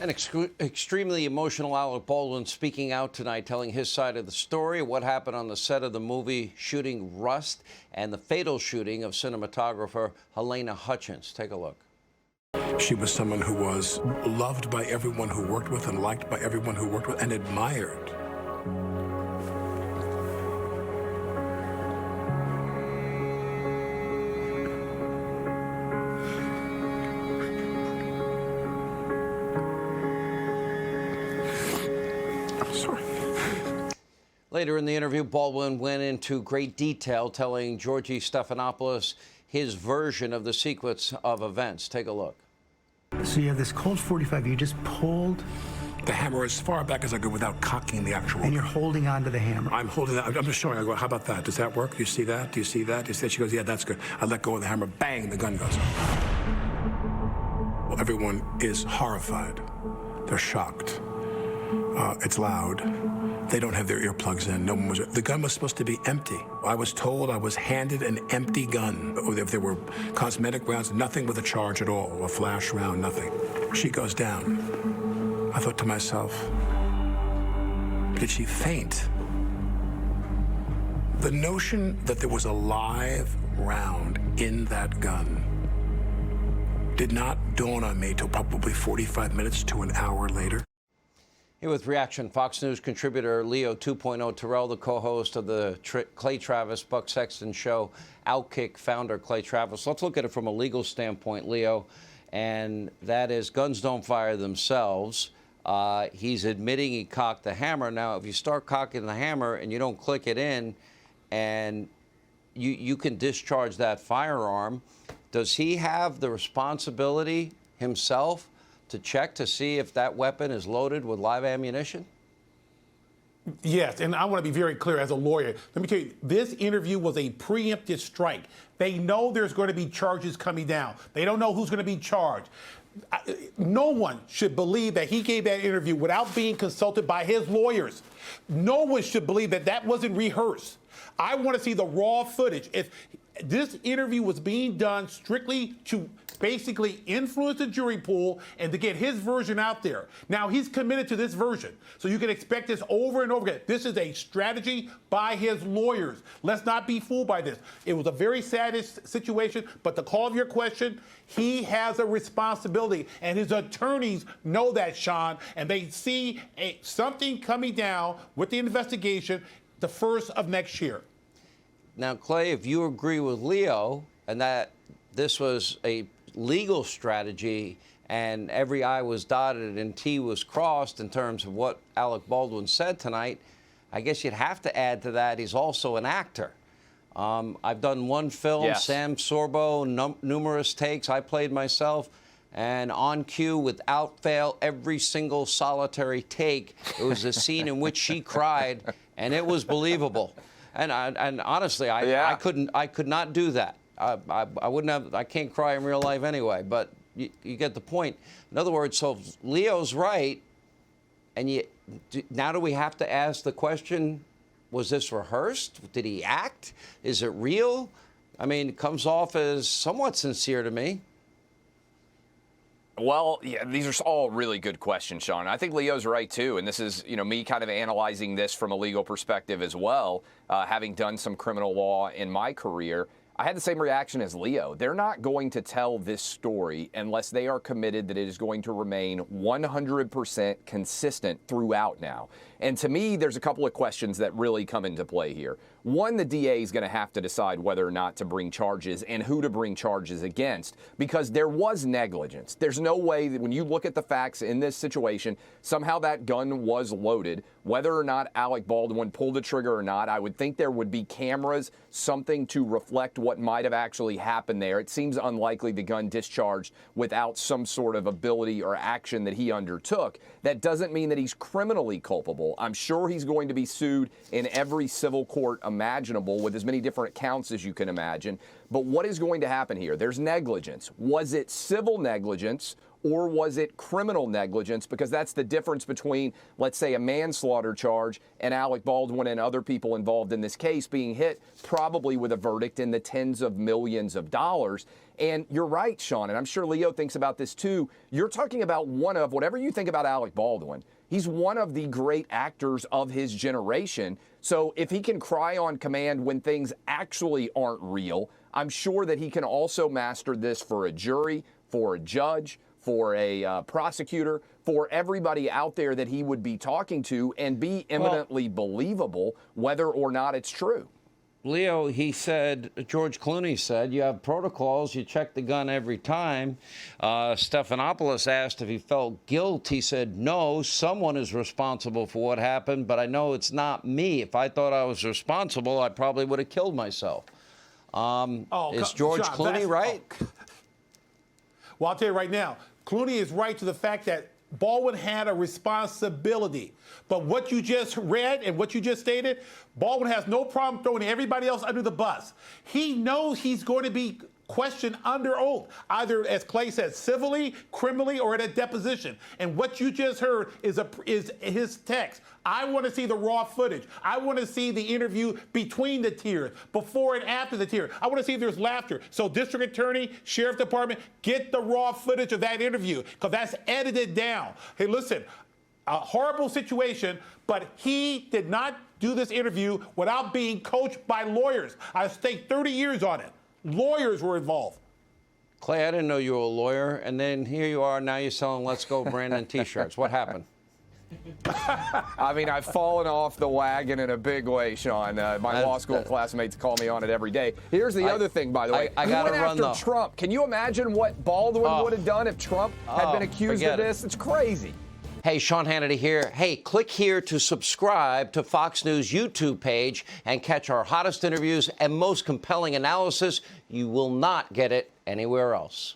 An extremely emotional Alec Baldwin speaking out tonight, telling his side of the story, what happened on the set of the movie shooting Rust, and the fatal shooting of cinematographer Halyna Hutchins. Take a look. She was someone who was loved by everyone who worked with and liked by everyone who worked with and admired. Later in the interview, Baldwin went into great detail telling George Stephanopoulos his version of the sequence of events. Take a look. So you have this Colt 45, you just pulled the hammer as far back as I could without cocking the actual. And you're holding on to the hammer. I'm holding that. I'm just showing. I go, how about that? Does that work? Do you see that? Do you see that? Do you see that? She goes, yeah, that's good. I let go of the hammer. Bang, the gun goes off. Well, everyone is horrified. They're shocked. It's loud. They don't have their earplugs in. No one was. The gun was supposed to be empty. I was told I was handed an empty gun. If there were cosmetic rounds, nothing with a charge at all, a flash round, nothing. She goes down. I thought to myself, did she faint? The notion that there was a live round in that gun did not dawn on me till probably 45 minutes to an hour later. Here with reaction, Fox News contributor Leo 2.0 Terrell, the co-host of the Clay Travis, Buck Sexton show, OutKick founder Clay Travis. Let's look at it from a legal standpoint, Leo, and that is guns don't fire themselves. He's admitting he cocked the hammer. Now, if you start cocking the hammer and you don't click it in, and you can discharge that firearm, does he have the responsibility himself to check to see if that weapon is loaded with live ammunition? Yes, and I want to be very clear as a lawyer. Let me tell you, this interview was a preemptive strike. They know there's going to be charges coming down. They don't know who's going to be charged. No one should believe that he gave that interview without being consulted by his lawyers. No one should believe that that wasn't rehearsed. I want to see the raw footage. If this interview was being done strictly to basically influence the jury pool and to get his version out there. Now, he's committed to this version, so you can expect this over and over again. This is a strategy by his lawyers. Let's not be fooled by this. It was a very sad situation, but to call of your question, he has a responsibility, and his attorneys know that, Sean, and they see something coming down with the investigation the first of next year. Now, Clay, if you agree with Leo and that this was a legal strategy and every I was dotted and T was crossed in terms of what Alec Baldwin said tonight, I guess you'd have to add to that he's also an actor. I've done one film, yes. Sam Sorbo, numerous takes. I played myself, and on cue, without fail, every single solitary take, it was a scene in which she cried, and it was believable. And honestly, I could not do that. I wouldn't have. I can't cry in real life anyway. But you get the point. In other words, so if Leo's right, and now do we have to ask the question: was this rehearsed? Did he act? Is it real? I mean, it comes off as somewhat sincere to me. Well, yeah, these are all really good questions, Sean. I think Leo's right, too. And this is, me kind of analyzing this from a legal perspective as well, having done some criminal law in my career. I had the same reaction as Leo. They're not going to tell this story unless they are committed that it is going to remain 100% consistent throughout now. And to me, there's a couple of questions that really come into play here. One, the DA is going to have to decide whether or not to bring charges and who to bring charges against, because there was negligence. There's no way that when you look at the facts in this situation, somehow that gun was loaded. Whether or not Alec Baldwin pulled the trigger or not, I would think there would be cameras, something to reflect what might have actually happened there. It seems unlikely the gun discharged without some sort of ability or action that he undertook. That doesn't mean that he's criminally culpable. I'm sure he's going to be sued in every civil court imaginable with as many different counts as you can imagine. But what is going to happen here? There's negligence. Was it civil negligence, or was it criminal negligence? Because that's the difference between, let's say, a manslaughter charge and Alec Baldwin and other people involved in this case being hit probably with a verdict in the tens of millions of dollars. And you're right, Sean, and I'm sure Leo thinks about this too. You're talking about one of, whatever you think about Alec Baldwin, he's one of the great actors of his generation. So if he can cry on command when things actually aren't real, I'm sure that he can also master this for a jury, for a judge, for a prosecutor, for everybody out there that he would be talking to, and be eminently believable whether or not it's true. Leo, he said, George Clooney said, you have protocols, you check the gun every time. Stephanopoulos asked if he felt guilt. He said, no, someone is responsible for what happened, but I know it's not me. If I thought I was responsible, I probably would have killed myself. Is George Sean, Clooney right? Well, I'll tell you right now, Clooney is right to the fact that Baldwin had a responsibility. But what you just read and what you just stated, Baldwin has no problem throwing everybody else under the bus. He knows he's going to be questioned under oath, either, as Clay said, civilly, criminally, or at a deposition. And what you just heard is his text. I want to see the raw footage. I want to see the interview between the tears, before and after the tears. I want to see if there's laughter. So district attorney, sheriff department, get the raw footage of that interview, because that's edited down. Hey, listen, a horrible situation, but he did not do this interview without being coached by lawyers. I staked 30 years on it. Lawyers were involved. Clay, I didn't know you were a lawyer, and then here you are, now you're selling Let's Go Brandon t-shirts. What happened? I mean, I've fallen off the wagon in a big way, Sean. My law school classmates call me on it every day. Here's the other thing, by the way. I got to run after Trump. Can you imagine what Baldwin would have done if Trump had been accused of this? It's crazy. Hey, Sean Hannity here. Hey, click here to subscribe to Fox News YouTube page and catch our hottest interviews and most compelling analysis. You will not get it anywhere else.